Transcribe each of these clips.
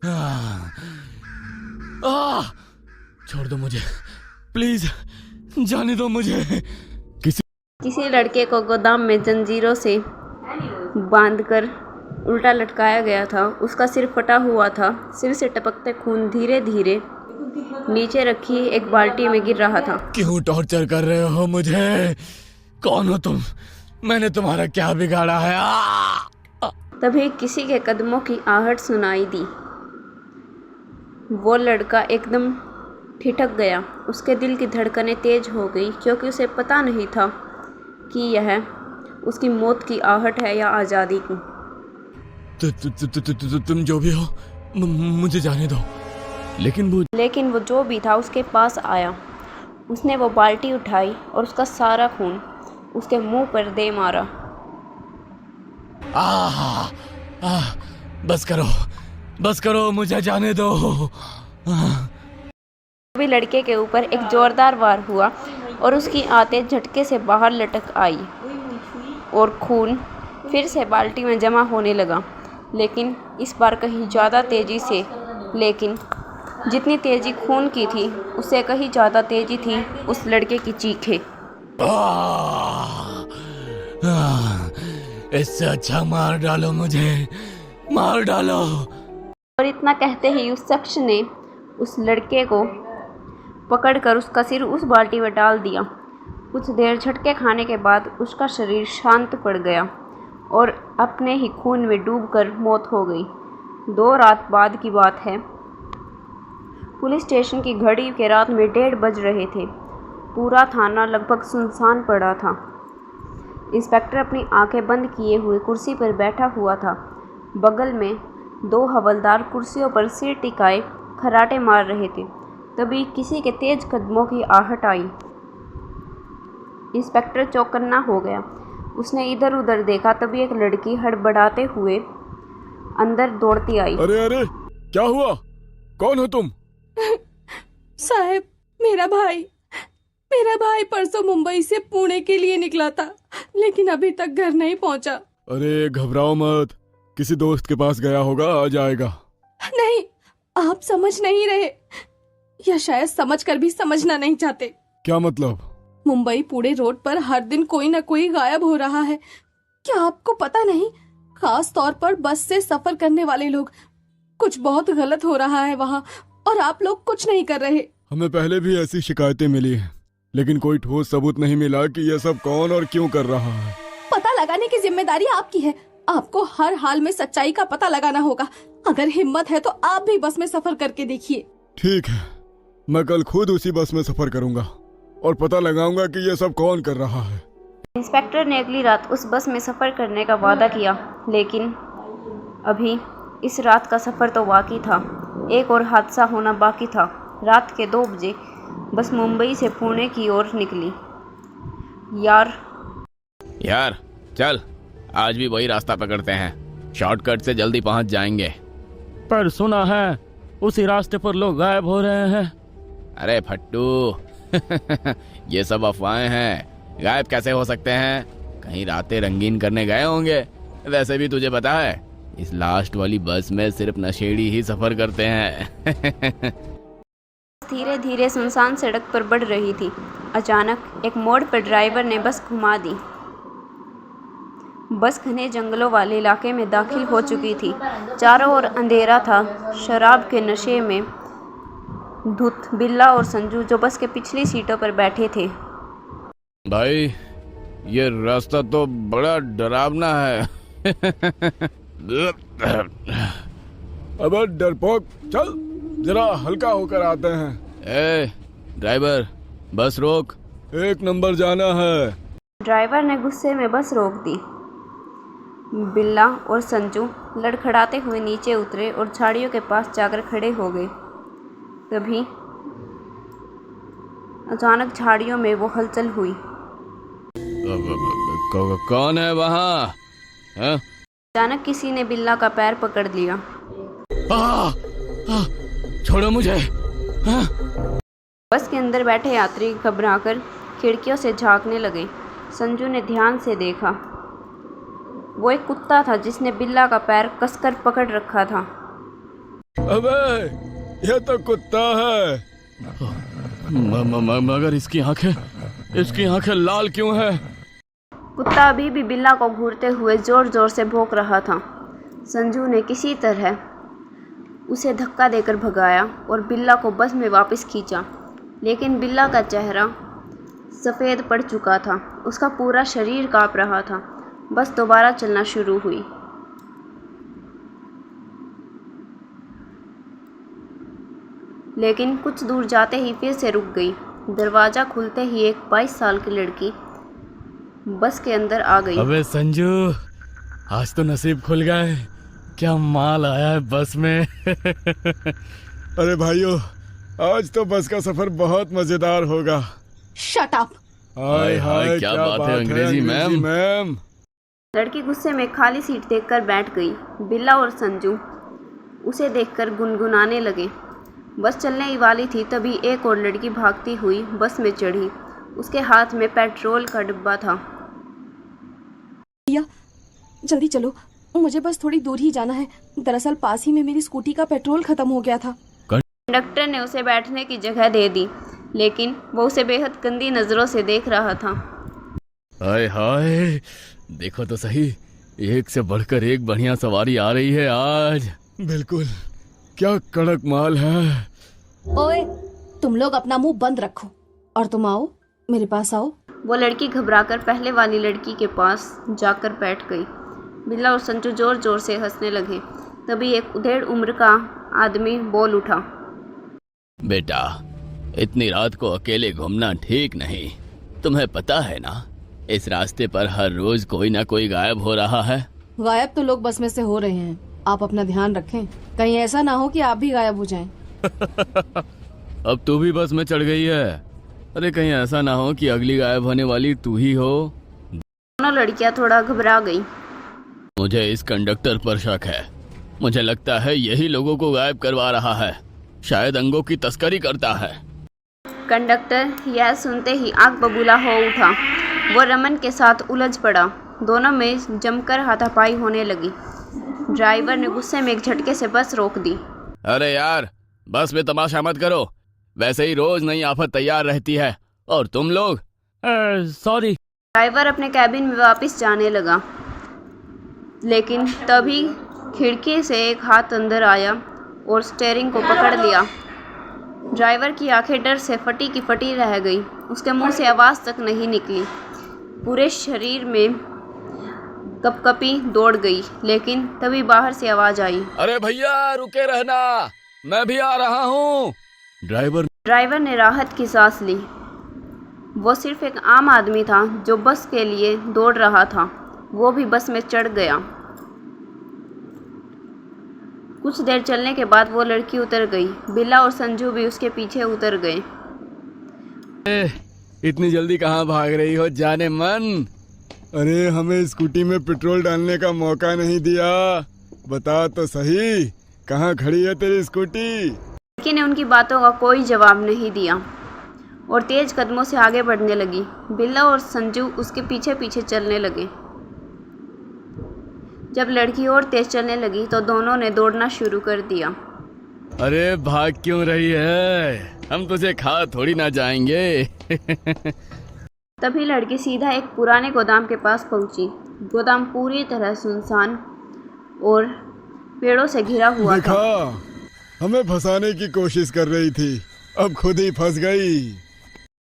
आह, आह, छोड़ दो मुझे, प्लीज जाने दो मुझे। क्यों टॉर्चर कर रहे हो मुझे? कौन हो तुम? मैंने तुम्हारा क्या बिगाड़ा है? तभी किसी के कदमों की आहट सुनाई दी। वो लड़का एकदम ठिठक गया। उसके दिल की धड़कनें तेज हो गई, क्योंकि उसे पता नहीं था कि यह उसकी मौत की आहट है या आज़ादी की। तुम जो भी हो, मुझे जाने दो। लेकिन वो जो भी था उसके पास आया। उसने वो बाल्टी उठाई और उसका सारा खून उसके मुंह पर दे मारा। बस करो, मुझे जाने दो। तभी लड़के के ऊपर एक जोरदार वार हुआ और उसकी आंतें झटके से बाहर लटक आई और खून फिर से बाल्टी में जमा होने लगा, लेकिन इस बार कहीं ज़्यादा तेज़ी से। लेकिन जितनी तेज़ी खून की थी, उससे कहीं ज़्यादा तेज़ी थी उस लड़के की चीखें। इससे अच्छा मार डालो मुझे, मार डालो। और इतना कहते ही उस शख्स ने उस लड़के को पकड़कर उसका सिर उस बाल्टी में डाल दिया। कुछ देर झटके खाने के बाद उसका शरीर शांत पड़ गया और अपने ही खून में डूबकर मौत हो गई। 2 रात बाद की बात है। पुलिस स्टेशन की घड़ी के रात में 1:30 बज रहे थे। पूरा थाना लगभग सुनसान पड़ा था। इंस्पेक्टर अपनी आंखें बंद किए हुए कुर्सी पर बैठा हुआ था। बगल में 2 हवलदार कुर्सियों पर सिर टिकाए खर्राटे मार रहे थे। तभी किसी के तेज कदमों की आहट आई। इंस्पेक्टर चौकन्ना हो गया। उसने इधर उधर देखा। तभी एक लड़की हड़बड़ाते हुए अंदर दौड़ती आई। अरे क्या हुआ? कौन हो तुम? साहब, मेरा भाई परसों मुंबई से पुणे के लिए निकला था, लेकिन अभी तक घर नहीं पहुंचा। अरे घबराओ मत, किसी दोस्त के पास गया होगा, आ जाएगा। नहीं, आप समझ नहीं रहे, या शायद समझकर भी समझना नहीं चाहते। क्या मतलब? मुंबई पुणे रोड पर हर दिन कोई न कोई गायब हो रहा है। क्या आपको पता नहीं? खास तौर पर बस से सफर करने वाले लोग। कुछ बहुत गलत हो रहा है वहाँ, और आप लोग कुछ नहीं कर रहे। हमें पहले भी ऐसी शिकायतें मिली हैं, लेकिन कोई ठोस सबूत नहीं मिला कि यह सब कौन और क्यों कर रहा है। पता लगाने की जिम्मेदारी आपकी है। आपको हर हाल में सच्चाई का पता लगाना होगा। अगर हिम्मत है तो आप भी बस में सफर करके देखिए। ठीक है, मैं कल खुद उसी बस में सफर करूंगा और पता लगाऊंगा कि यह सब कौन कर रहा है। इंस्पेक्टर ने अगली रात उस बस में सफ़र करने का वादा किया, लेकिन अभी इस रात का सफ़र तो बाकी था। एक और हादसा होना बाकी था। रात के 2 बजे बस मुंबई से पुणे की ओर निकली। यार चल, आज भी वही रास्ता पकड़ते हैं, शॉर्टकट से जल्दी पहुंच जाएंगे। पर सुना है उसी रास्ते पर लोग गायब हो रहे हैं। अरे फट्टू ये सब अफवाहें हैं। गायब कैसे हो सकते हैं? कहीं रातें रंगीन करने गए होंगे। वैसे भी तुझे पता है, इस लास्ट वाली बस में सिर्फ नशेड़ी ही सफर करते हैं। धीरे धीरे सुनसान सड़क पर बढ़ रही थी। अचानक एक मोड़ पर ड्राइवर ने बस घुमा दी। बस घने जंगलों वाले इलाके में दाखिल हो चुकी थी। चारों ओर अंधेरा था। शराब के नशे में धुत बिल्ला और संजू, जो बस के पिछली सीटों पर बैठे थे। भाई, ये रास्ता तो बड़ा डरावना है। अबे डरपोक, चल जरा हल्का होकर आते हैं। ए ड्राइवर, बस रोक। 1 नंबर जाना है। ड्राइवर ने गुस्से में बस रोक दी। बिल्ला और संजू लड़खड़ाते हुए नीचे उतरे और झाड़ियों के पास जाकर खड़े हो गए। तभी अचानक झाड़ियों में वो हलचल हुई। कौन है वहाँ? अचानक किसी ने बिल्ला का पैर पकड़ लिया। छोड़ो मुझे। बस के अंदर बैठे यात्री घबराकर खिड़कियों से झांकने लगे। संजू ने ध्यान से देखा। वो एक कुत्ता था जिसने बिल्ला का पैर कसकर पकड़ रखा था। अबे ये तो कुत्ता है। मगर इसकी आंखें लाल क्यों है? कुत्ता अभी भी बिल्ला को घूरते हुए जोर जोर से भौंक रहा था। संजू ने किसी तरह उसे धक्का देकर भगाया और बिल्ला को बस में वापस खींचा, लेकिन बिल्ला का चेहरा सफ़ेद पड़ चुका था, उसका पूरा शरीर कांप रहा था। बस दोबारा चलना शुरू हुई। लेकिन कुछ दूर जाते ही फिर से रुक गई। दरवाज़ा खुलते ही एक 22 साल की लड़की बस के अंदर आ गई। अबे संजू, आज तो नसीब खुल गए। क्या माल आया है बस में। अरे भाइयों, आज तो बस का सफर बहुत मजेदार होगा। Shut up. हाय हाय, क्या बात है अंग्रेजी मैम। लड़की गुस्से में खाली सीट देखकर बैठ गई। बिल्ला और संजू उसे देखकर गुनगुनाने लगे। बस चलने ही वाली थी, तभी एक और लड़की भागती हुई बस में चढ़ी। उसके हाथ में पेट्रोल का डिब्बा था। भैया जल्दी चलो, मुझे बस थोड़ी दूर ही जाना है। दरअसल पास ही में मेरी स्कूटी का पेट्रोल खत्म हो गया था। कंडक्टर ने उसे बैठने की जगह दे दी, लेकिन वो उसे बेहद गंदी नज़रों से देख रहा था। हाय हाय, देखो तो सही, एक से बढ़कर एक बढ़िया सवारी आ रही है आज। बिल्कुल, क्या कड़क माल है। ओए, तुम लोग अपना मुंह बंद रखो और तुम आओ, मेरे पास आओ। वो लड़की घबराकर पहले वाली लड़की के पास जाकर बैठ गई। बिल्ला और संजू जोर जोर से हंसने लगे। तभी एक उधेड़ उम्र का आदमी बोल उठा। बेटा, इतनी रात को अकेले घूमना ठीक नहीं। तुम्हें पता है ना, इस रास्ते पर हर रोज कोई ना कोई गायब हो रहा है। गायब तो लोग बस में से हो रहे हैं, आप अपना ध्यान रखें, कहीं ऐसा ना हो कि आप भी गायब हो जाएं। अब तू भी बस में चढ़ गई है। अरे कहीं ऐसा ना हो कि अगली गायब होने वाली तू ही हो। दोनों लड़कियां थोड़ा घबरा गई। मुझे इस कंडक्टर पर शक है। मुझे लगता है यही लोगों को गायब करवा रहा है। शायद अंगों की तस्करी करता है। कंडक्टर यह सुनते ही आग बबूला हो उठा। वो रमन के साथ उलझ पड़ा। दोनों में जमकर हाथापाई होने लगी। ड्राइवर ने गुस्से में एक झटके से बस रोक दी। अरे यार, बस में तमाशा मत करो। वैसे ही रोज नई आफत तैयार रहती है, और तुम लोग। सॉरी। ड्राइवर अपने कैबिन में वापस जाने लगा, लेकिन तभी खिड़की से एक हाथ अंदर आया और स्टीयरिंग को पकड़ लिया। ड्राइवर की आंखें डर से फटी की फटी रह गई। उसके मुंह से आवाज़ तक नहीं निकली। पूरे शरीर में कपकपी दौड़ गई, लेकिन तभी बाहर से आवाज़ आई। अरे भैया, रुके रहना, मैं भी आ रहा हूँ। ड्राइवर ने राहत की सांस ली। वो सिर्फ एक आम आदमी था जो बस के लिए दौड़ रहा था। वो भी बस में चढ़ गया। कुछ देर चलने के बाद वो लड़की उतर गई। बिल्ला और संजू भी उसके पीछे उतर गए। इतनी जल्दी कहाँ भाग रही हो जाने मन? अरे हमें स्कूटी में पेट्रोल डालने का मौका नहीं दिया। बता तो सही, कहाँ खड़ी है तेरी स्कूटी? लड़की ने उनकी बातों का कोई जवाब नहीं दिया और तेज कदमों से आगे बढ़ने लगी। बिल्ला और संजू उसके पीछे पीछे चलने लगे। जब लड़की और तेज चलने लगी तो दोनों ने दौड़ना शुरू कर दिया। अरे भाग क्यों रही है? हम तुझे खा थोड़ी ना जाएंगे। तभी लड़की सीधा एक पुराने गोदाम के पास पहुंची। गोदाम पूरी तरह सुनसान और पेड़ों से घिरा हुआ देखा, था। हमें फंसाने की कोशिश कर रही थी, अब खुद ही फंस गई।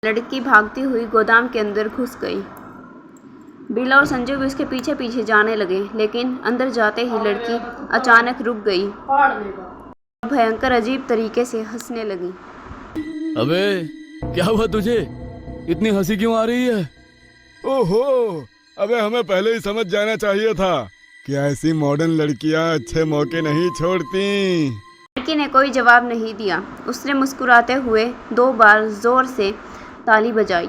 लड़की भागती हुई गोदाम के अंदर घुस गई। बिल्ला और संजू भी उसके पीछे पीछे जाने लगे, लेकिन अंदर जाते ही लड़की अचानक रुक गई। भयंकर अजीब तरीके से हंसने लगी। अबे क्या हुआ तुझे? इतनी हंसी क्यों आ रही है? ओहो, अबे हमें पहले ही समझ जाना चाहिए था कि ऐसी मॉडर्न लड़कियां अच्छे मौके नहीं छोड़ती। लड़की ने कोई जवाब नहीं दिया। उसने मुस्कुराते हुए 2 बार जोर से ताली बजाई।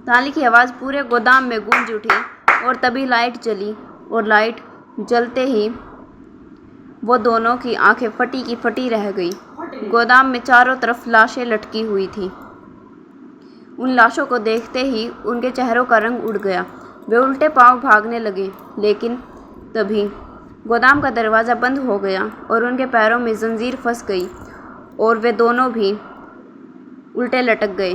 ताली की आवाज़ पूरे गोदाम में गूंज उठी और तभी लाइट जली और लाइट जलते ही वो दोनों की आंखें फटी की फटी रह गई। गोदाम में चारों तरफ लाशें लटकी हुई थी। उन लाशों को देखते ही उनके चेहरों का रंग उड़ गया। वे उल्टे पांव भागने लगे, लेकिन तभी गोदाम का दरवाज़ा बंद हो गया और उनके पैरों में जंजीर फंस गई और वे दोनों भी उल्टे लटक गए।